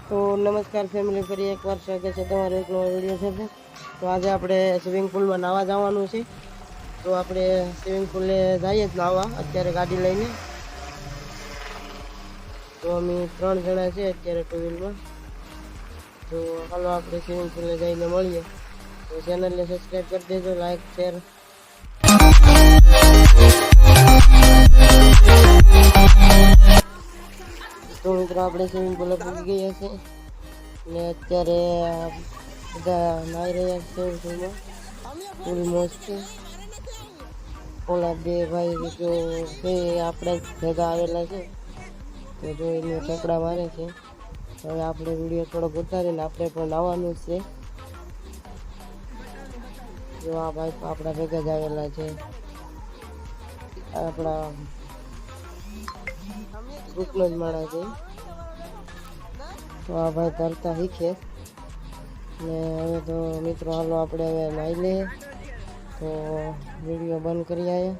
તો નમસ્કાર ફેમિલી, ફરી એકવાર સ્વાગત છે તમારો એક નવો વિડીયો સાથે। તો આજે આપણે સ્વિમિંગ પુલમાં નાહવા જવાનું છે। તો આપણે સ્વિમિંગ પુલે જઈએ જ નાહવા અત્યારે ગાડી લઈને। તો અમે 3 જણા છે અત્યારે ટુ વ્હીલમાં। તો હાલો આપણે સ્વિમિંગ પુલે જઈને મળીએ। તો ચેનલને સબસ્ક્રાઈબ કરી દેજો, લાઈક શેર। તો મિત્રો આપણે સ્વિમિંગ પુલે પહોંચી ગયા છે ને અત્યારે બધા નાહી રહ્યા છે પુલમાં। ફૂલ મોજ છે। ઓલા બે ભાઈ જો છે આપણે ભેગા આવેલા છે, તો જો એને ઠેકડા મારે છે। હવે આપણે વિડીયો થોડોક ઉતારીને આપણે પણ નાહવાનું છે। જો આ ભાઈ આપણા ભેગા જ આવેલા છે, આપણા ગ્રુપનો જ માણસ છે। તો આ ભાઈ તરતા શીખે ને હવે તો મિત્રો હાલો આપણે હવે નાહી લઈએ। તો વિડીયો બંધ કરી આવીએ।